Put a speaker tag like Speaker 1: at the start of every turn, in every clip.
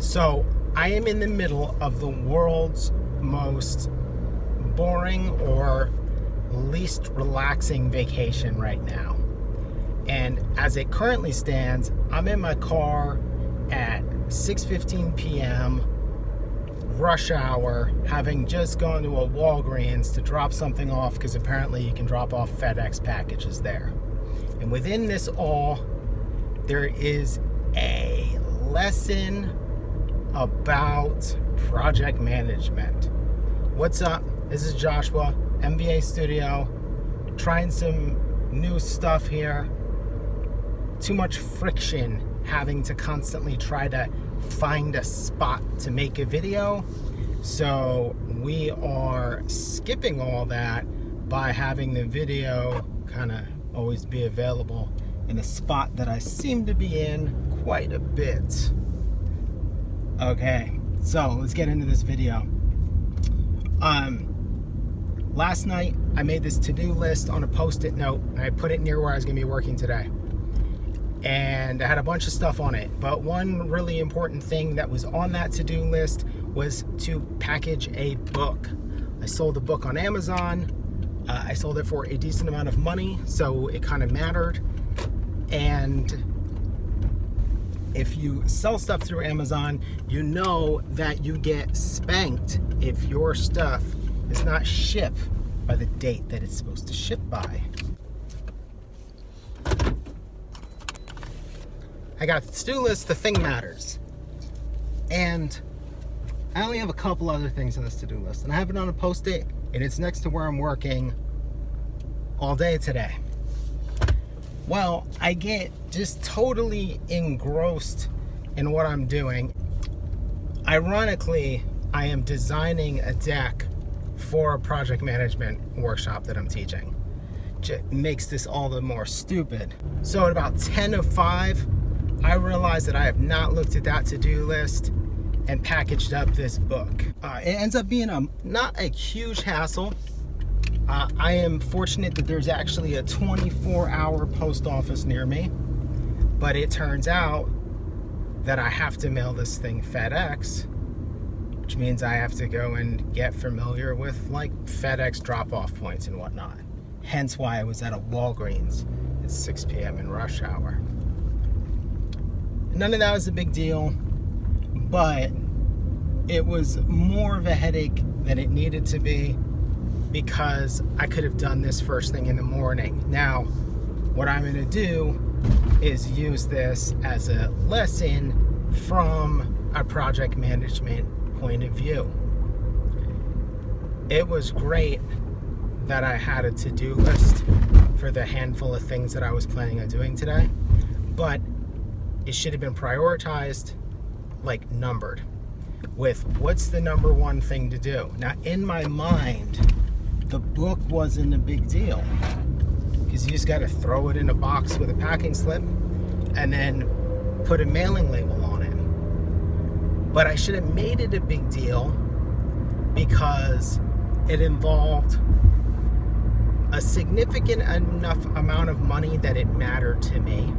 Speaker 1: So I am in the middle of the world's most boring or least relaxing vacation right now. And as it currently stands, I'm in my car at 6:15 p.m. rush hour, having just gone to a Walgreens to drop something off because apparently you can drop off FedEx packages there. And within this all, there is a lesson about project management. What's up? This is Joshua, MVA Studio, trying some new stuff here. Too much friction having to constantly try to find a spot to make a video. So we are skipping all that by having the video kind of always be available in a spot that I seem to be in quite a bit. Okay, so let's get into this video. Last night I made this to-do list on a post-it note and I put it near where I was gonna be working today. And I had a bunch of stuff on it, but one really important thing that was on that to-do list was to package a book. I sold the book on Amazon. I sold it for a decent amount of money, so it kind of mattered. And if you sell stuff through Amazon, you know that you get spanked if your stuff is not shipped by the date that it's supposed to ship by. I got the to-do list, the thing matters. And I only have a couple other things on this to-do list. And I have it on a post-it, and it's next to where I'm working all day today. Well, I get just totally engrossed in what I'm doing. Ironically, I am designing a deck for a project management workshop that I'm teaching. It makes this all the more stupid. So at about 10 of 5, I realized that I have not looked at that to-do list and packaged up this book. It ends up being not a huge hassle. I am fortunate that there's actually a 24-hour post office near me, but it turns out that I have to mail this thing FedEx, which means I have to go and get familiar with like FedEx drop-off points and whatnot. Hence why I was at a Walgreens at 6 p.m. in rush hour. None of that was a big deal, but it was more of a headache than it needed to be because I could have done this first thing in the morning. Now, what I'm going to do is use this as a lesson from a project management point of view. It was great that I had a to-do list for the handful of things that I was planning on doing today, but it should have been prioritized, like numbered, with what's the number one thing to do. Now, in my mind, the book wasn't a big deal because you just got to throw it in a box with a packing slip and then put a mailing label on it. But I should have made it a big deal because it involved a significant enough amount of money that it mattered to me.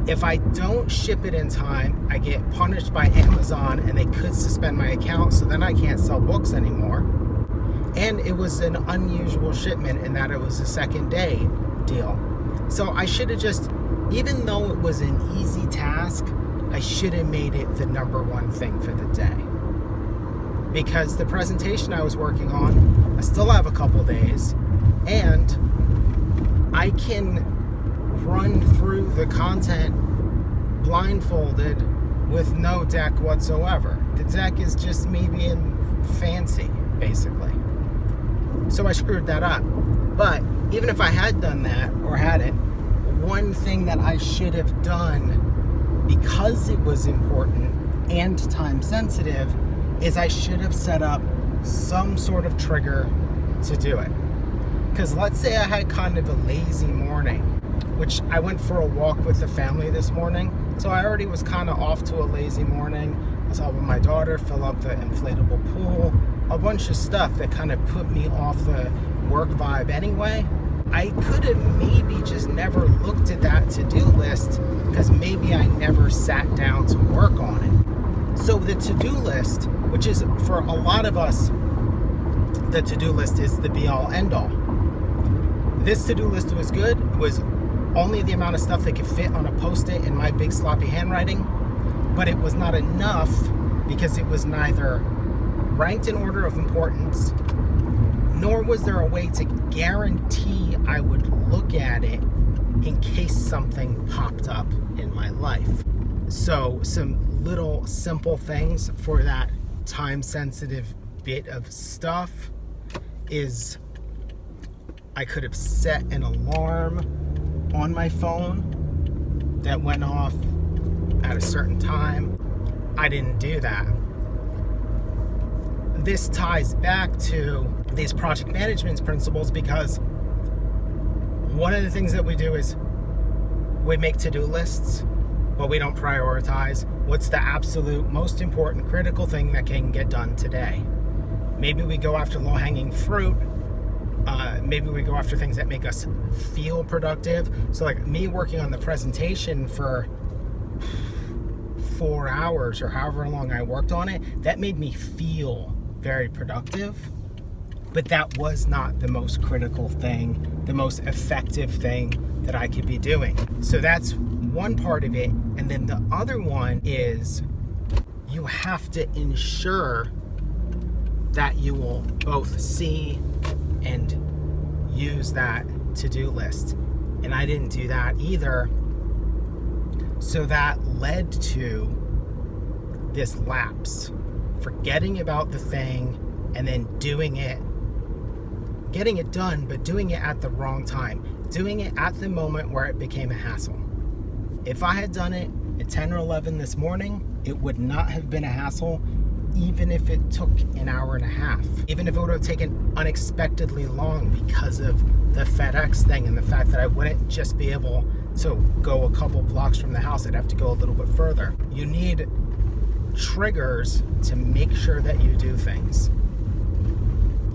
Speaker 1: If I don't ship it in time, I get punished by Amazon and they could suspend my account, so then I can't sell books anymore. And it was an unusual shipment in that it was a second day deal. So I should have just, even though it was an easy task, I should have made it the number one thing for the day. Because the presentation I was working on, I still have a couple days, and I can run through the content blindfolded with no deck whatsoever. The deck is just me being fancy, basically. So I screwed that up. But even if I had done that or hadn't, one thing that I should have done because it was important and time sensitive is I should have set up some sort of trigger to do it. Because let's say I had kind of a lazy morning, which I went for a walk with the family this morning, so I already was kind of off to a lazy morning. I was helping my daughter fill up the inflatable pool, a bunch of stuff that kind of put me off the work vibe anyway. I could have maybe just never looked at that to-do list because maybe I never sat down to work on it. So the to-do list, which is for a lot of us, the to-do list is the be-all end-all. This to-do list was good. It was only the amount of stuff that could fit on a post-it in my big sloppy handwriting, but it was not enough because it was neither ranked in order of importance, nor was there a way to guarantee I would look at it in case something popped up in my life. So some little simple things for that time-sensitive bit of stuff is I could have set an alarm on my phone that went off at a certain time. I didn't do that. This ties back to these project management principles because one of the things that we do is we make to-do lists, but we don't prioritize what's the absolute most important critical thing that can get done today. Maybe we go after low-hanging fruit. Maybe we go after things that make us feel productive. So like me working on the presentation for 4 hours or however long I worked on it, that made me feel very productive. But that was not the most critical thing, the most effective thing that I could be doing. So that's one part of it. And then the other one is you have to ensure that you will both see and use that to-do list. And I didn't do that either. So that led to this lapse, forgetting about the thing and then doing it, getting it done, but doing it at the wrong time, doing it at the moment where it became a hassle. If I had done it at 10 or 11 this morning, it would not have been a hassle, even if it took an hour and a half, even if it would have taken unexpectedly long because of the FedEx thing and the fact that I wouldn't just be able to go a couple blocks from the house. I'd have to go a little bit further. You need triggers to make sure that you do things.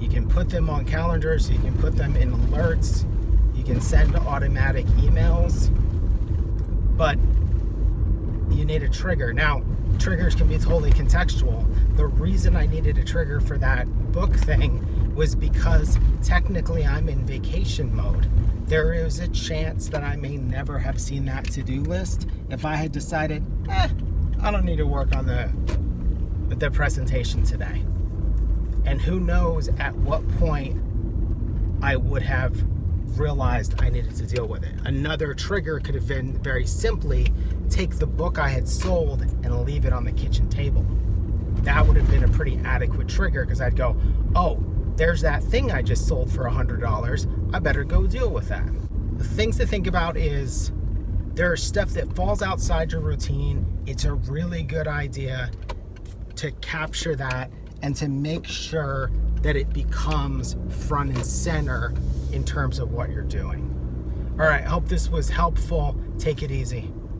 Speaker 1: You can put them on calendars, you can put them in alerts, you can send automatic emails, but you need a trigger. Now, triggers can be totally contextual. The reason I needed a trigger for that book thing was because technically I'm in vacation mode. There is a chance that I may never have seen that to-do list if I had decided, I don't need to work on the presentation today. And who knows at what point I would have realized I needed to deal with it. Another trigger could have been very simply take the book I had sold and leave it on the kitchen table. That would have been a pretty adequate trigger because I'd go, oh, there's that thing I just sold for $100. I better go deal with that. The things to think about is there's stuff that falls outside your routine. It's a really good idea to capture that and to make sure that it becomes front and center in terms of what you're doing. All right, hope this was helpful. Take it easy.